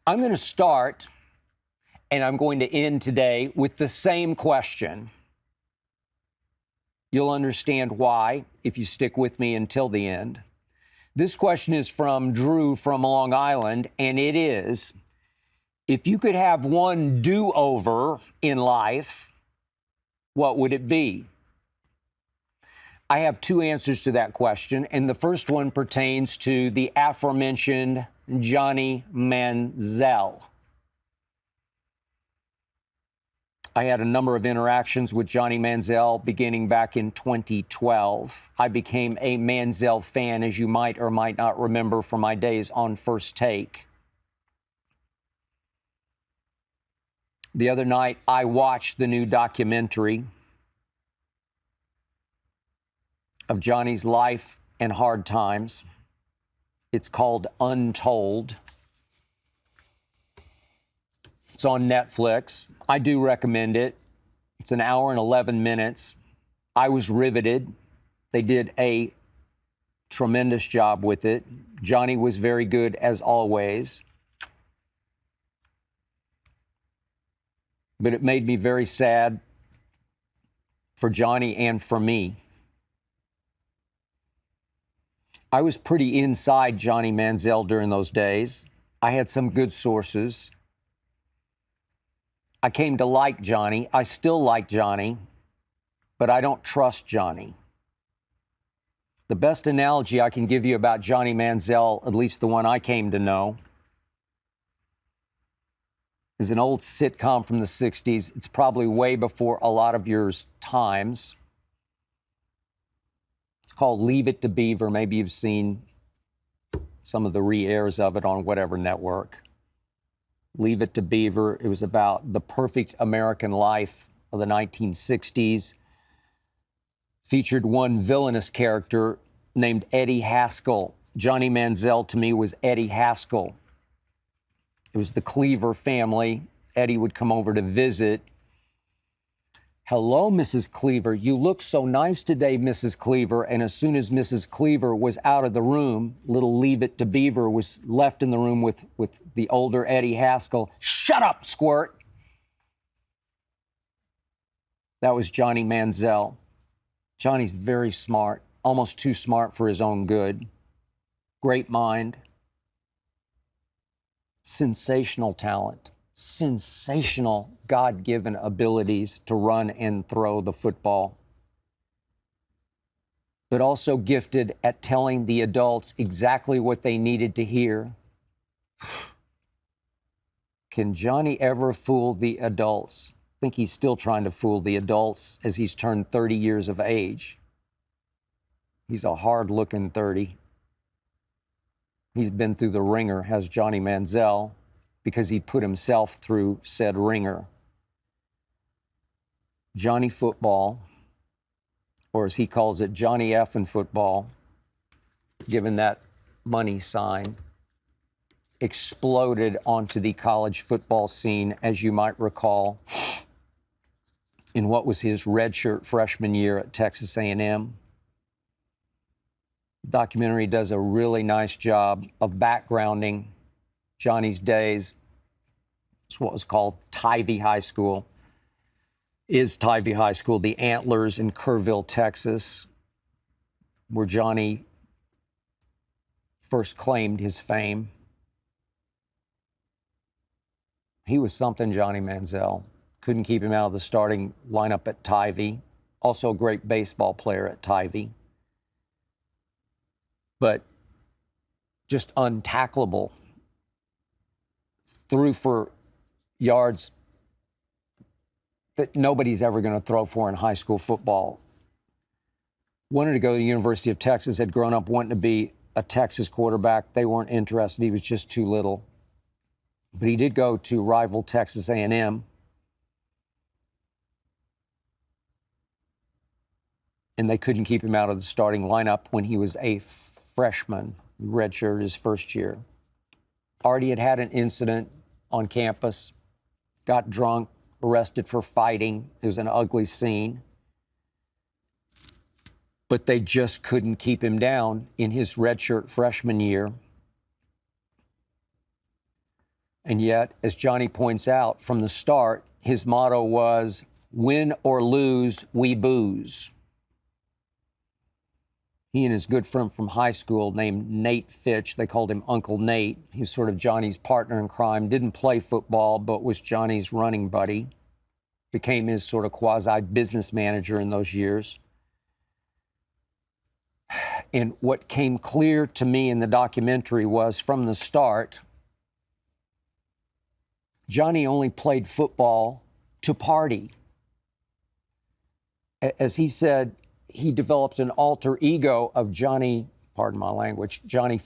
I'm going to start, and I'm going to end today with the same question. You'll understand why if you stick with me until the end. This question is from Drew from Long Island, and it is, if you could have one do-over in life, what would it be? I have two answers to that question, and the first one pertains to the aforementioned Johnny Manziel. I had a number of interactions with Johnny Manziel beginning back in 2012. I became a Manziel fan, as you might or might not remember from my days on First Take. The other night, I watched the new documentary of Johnny's life and hard times. It's called Untold. It's on Netflix. I do recommend it. It's an hour and 11 minutes. I was riveted. They did a tremendous job with it. Johnny was very good as always. But it made me very sad for Johnny and for me. I was pretty inside Johnny Manziel during those days. I had some good sources. I came to like Johnny. I still like Johnny, but I don't trust Johnny. The best analogy I can give you about Johnny Manziel, at least the one I came to know, is an old sitcom from the 60s. It's probably way before a lot of your times. It's called Leave It to Beaver. Maybe you've seen some of the re-airs of it on whatever network. Leave It to Beaver. It was about the perfect American life of the 1960s. Featured one villainous character named Eddie Haskell. Johnny Manziel, to me, was Eddie Haskell. It was the Cleaver family. Eddie would come over to visit. Hello, Mrs. Cleaver. You look so nice today, Mrs. Cleaver. And as soon as Mrs. Cleaver was out of the room, little Leave It to Beaver was left in the room with the older Eddie Haskell. Shut up, squirt. That was Johnny Manziel. Johnny's very smart, almost too smart for his own good. Great mind. Sensational talent. Sensational God-given abilities to run and throw the football, but also gifted at telling the adults exactly what they needed to hear. Can Johnny ever fool the adults? I think he's still trying to fool the adults as he's turned 30 years of age. He's a hard-looking 30. He's been through the ringer, has Johnny Manziel, because he put himself through said ringer. Johnny Football, or as he calls it, Johnny Effin' Football, given that money sign, exploded onto the college football scene, as you might recall, in what was his redshirt freshman year at Texas A&M. Documentary does a really nice job of backgrounding Johnny's days. It's what was called Tivy High School. Is Tivy High School, the Antlers in Kerrville, Texas, where Johnny first claimed his fame. He was something, Johnny Manziel. Couldn't keep him out of the starting lineup at Tivy. Also a great baseball player at Tivy. But just untackleable. Threw for yards that nobody's ever going to throw for in high school football. Wanted to go to the University of Texas, had grown up wanting to be a Texas quarterback. They weren't interested. He was just too little. But he did go to rival Texas A&M. And they couldn't keep him out of the starting lineup when he was a freshman, redshirted his first year. Already had an incident on campus, got drunk, arrested for fighting. It was an ugly scene. But they just couldn't keep him down in his redshirt freshman year. And yet, as Johnny points out, from the start, his motto was, win or lose, we booze. He and his good friend from high school named Nate Fitch, they called him Uncle Nate. He was sort of Johnny's partner in crime, didn't play football, but was Johnny's running buddy. Became his sort of quasi-business manager in those years. And what came clear to me in the documentary was, from the start, Johnny only played football to party. As he said, he developed an alter ego of Johnny, pardon my language, Johnny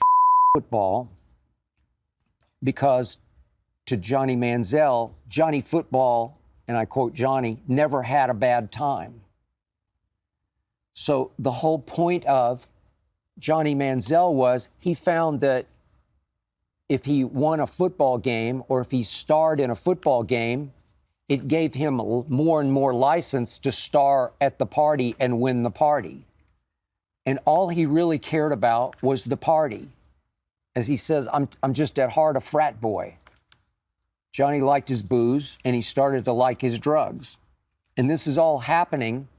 Football, because to Johnny Manziel, Johnny Football, and I quote Johnny, never had a bad time. So the whole point of Johnny Manziel was he found that if he won a football game or if he starred in a football game, it gave him more and more license to star at the party and win the party. And all he really cared about was the party. As he says, I'm just at heart a frat boy. Johnny liked his booze and he started to like his drugs. And this is all happening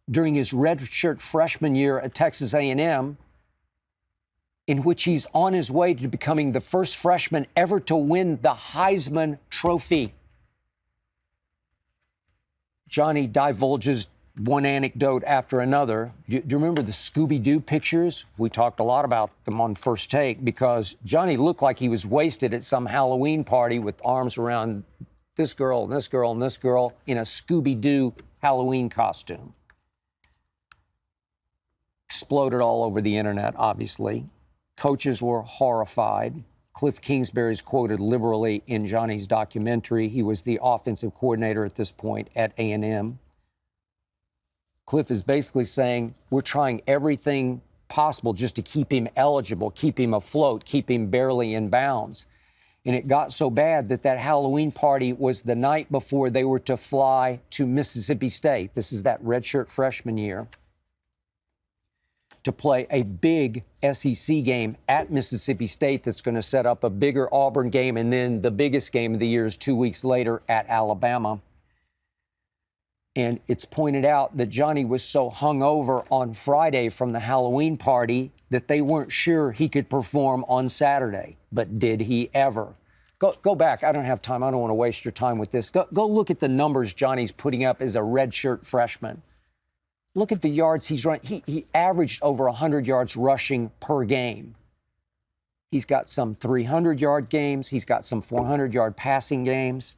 during his redshirt freshman year at Texas A&M, in which he's on his way to becoming the first freshman ever to win the Heisman Trophy. Johnny divulges one anecdote after another. Do you remember the Scooby-Doo pictures? We talked a lot about them on First Take because Johnny looked like he was wasted at some Halloween party with arms around this girl and this girl and this girl in a Scooby-Doo Halloween costume. Exploded all over the internet, obviously. Coaches were horrified. Cliff Kingsbury's quoted liberally in Johnny's documentary. He was the offensive coordinator at this point at A&M. Cliff is basically saying, we're trying everything possible just to keep him eligible, keep him afloat, keep him barely in bounds. And it got so bad that that Halloween party was the night before they were to fly to Mississippi State. This is that redshirt freshman year, to play a big SEC game at Mississippi State that's going to set up a bigger Auburn game, and then the biggest game of the year is 2 weeks later at Alabama. And it's pointed out that Johnny was so hungover on Friday from the Halloween party that they weren't sure he could perform on Saturday. But did he ever? Go back. I don't have time. I don't want to waste your time with this. Go look at the numbers Johnny's putting up as a redshirt freshman. Look at the yards he's run. He averaged over 100 yards rushing per game. He's got some 300-yard games. He's got some 400-yard passing games.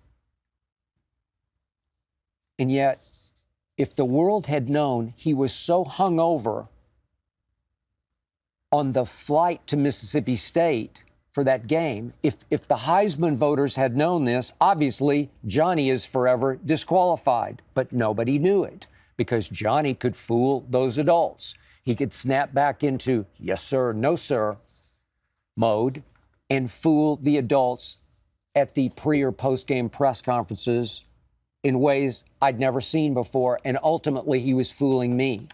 And yet, if the world had known he was so hungover on the flight to Mississippi State for that game, if the Heisman voters had known this, obviously Johnny is forever disqualified. But nobody knew it, because Johnny could fool those adults. He could snap back into yes, sir, no, sir mode and fool the adults at the pre or post-game press conferences in ways I'd never seen before. And ultimately, he was fooling me.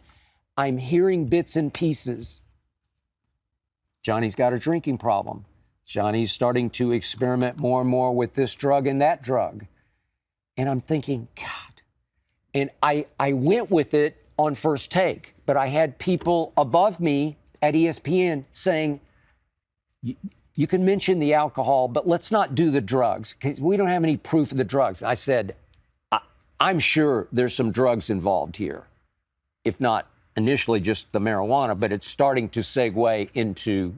I'm hearing bits and pieces. Johnny's got a drinking problem. Johnny's starting to experiment more and more with this drug and that drug. And I'm thinking, God. And I went with it on First Take, but I had people above me at ESPN saying, you can mention the alcohol, but let's not do the drugs because we don't have any proof of the drugs. I said, I'm sure there's some drugs involved here, if not initially just the marijuana, but it's starting to segue into,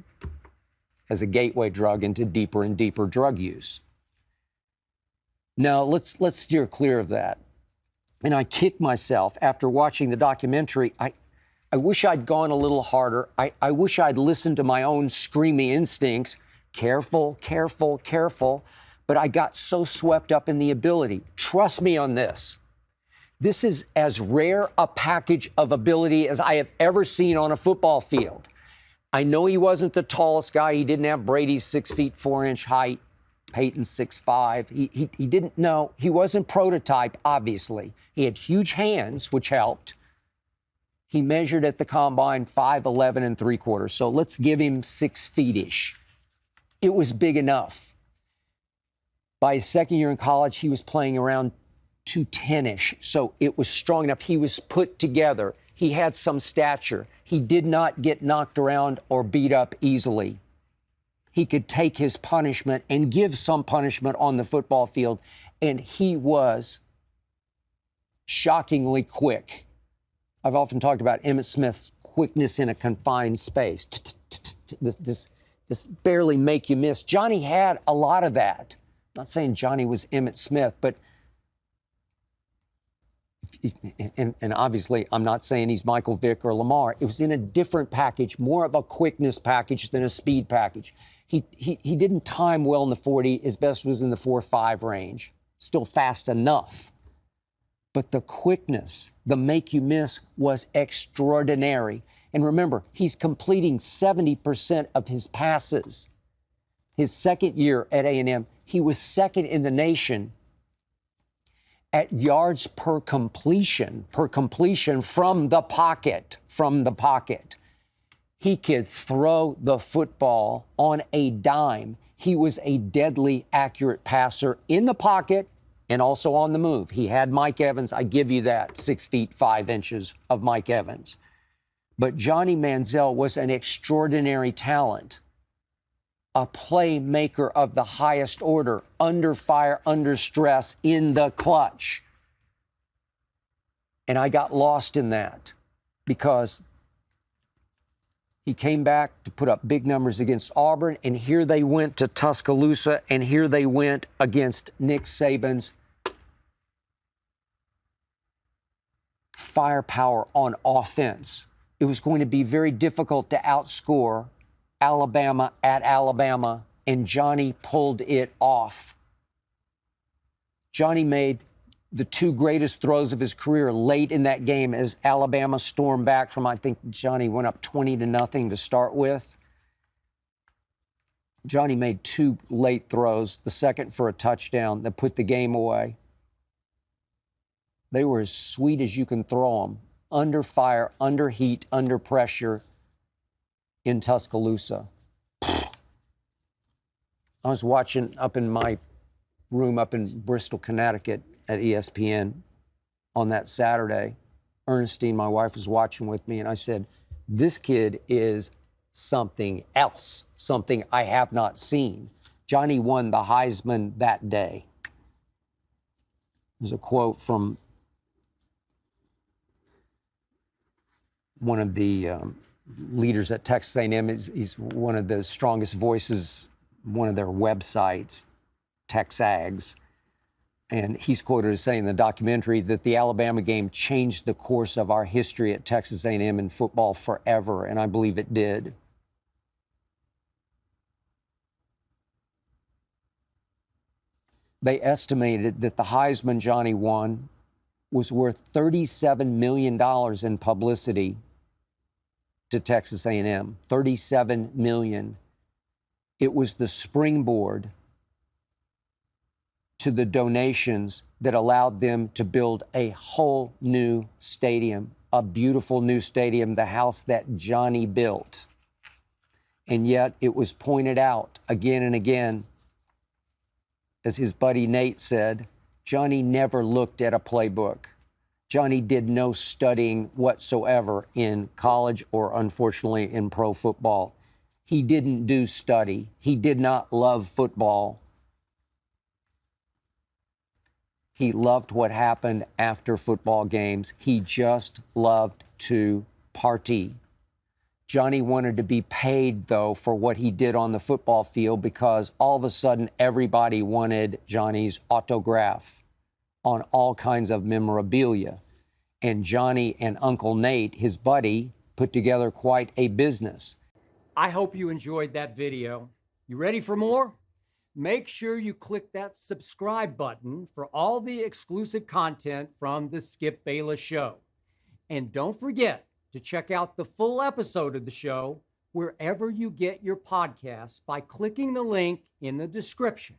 as a gateway drug, into deeper and deeper drug use. Now, let's steer clear of that. And I kick myself after watching the documentary. I wish I'd gone a little harder. I wish I'd listened to my own screaming instincts. Careful, careful, careful. But I got so swept up in the ability. Trust me on this. This is as rare a package of ability as I have ever seen on a football field. I know he wasn't the tallest guy. He didn't have Brady's 6 feet 4 inch height. Peyton's 6'5". He didn't know. He wasn't prototype, obviously. He had huge hands, which helped. He measured at the combine 5'11 3/4. So let's give him 6 feet-ish. It was big enough. By his second year in college, he was playing around 210-ish. So it was strong enough. He was put together. He had some stature. He did not get knocked around or beat up easily. He could take his punishment and give some punishment on the football field. And he was shockingly quick. I've often talked about Emmitt Smith's quickness in a confined space. This barely make you miss. Johnny had a lot of that. I'm not saying Johnny was Emmitt Smith, but and obviously I'm not saying he's Michael Vick or Lamar. It was in a different package, more of a quickness package than a speed package. He didn't time well in the 40. His best was in the 4.5 range. Still fast enough. But the quickness, the make you miss was extraordinary. And remember, he's completing 70% of his passes. His second year at A&M, he was second in the nation at yards per completion from the pocket. He could throw the football on a dime. He was a deadly accurate passer in the pocket and also on the move. He had Mike Evans. I give you that, 6 feet 5 inches of Mike Evans. But Johnny Manziel was an extraordinary talent, a playmaker of the highest order, under fire, under stress, in the clutch. And I got lost in that because he came back to put up big numbers against Auburn, and here they went to Tuscaloosa, and here they went against Nick Saban's firepower on offense. It was going to be very difficult to outscore Alabama at Alabama, and Johnny pulled it off. Johnny made the 2 greatest throws of his career late in that game as Alabama stormed back from, I think Johnny went up 20-0 to start with. Johnny made 2 late throws, the second for a touchdown that put the game away. They were as sweet as you can throw them, under fire, under heat, under pressure in Tuscaloosa. I was watching up in my room up in Bristol, Connecticut at ESPN on that Saturday. Ernestine, my wife, was watching with me, and I said, this kid is something else, something I have not seen. Johnny won the Heisman that day. There's a quote from one of the leaders at Texas A&M. He's one of the strongest voices, one of their websites, TexAgs. And he's quoted as saying in the documentary that the Alabama game changed the course of our history at Texas A&M in football forever, and I believe it did. They estimated that the Heisman Johnny won was worth $37 million in publicity to Texas A&M. $37 million. It was the springboard to the donations that allowed them to build a whole new stadium, a beautiful new stadium, the house that Johnny built. And yet it was pointed out again and again, as his buddy Nate said, Johnny never looked at a playbook. Johnny did no studying whatsoever in college or, unfortunately, in pro football. He didn't do study. He did not love football. He loved what happened after football games. He just loved to party. Johnny wanted to be paid, though, for what he did on the football field because all of a sudden everybody wanted Johnny's autograph on all kinds of memorabilia. And Johnny and Uncle Nate, his buddy, put together quite a business. I hope you enjoyed that video. You ready for more? Make sure you click that subscribe button for all the exclusive content from the Skip Bayless Show. And don't forget to check out the full episode of the show wherever you get your podcasts by clicking the link in the description.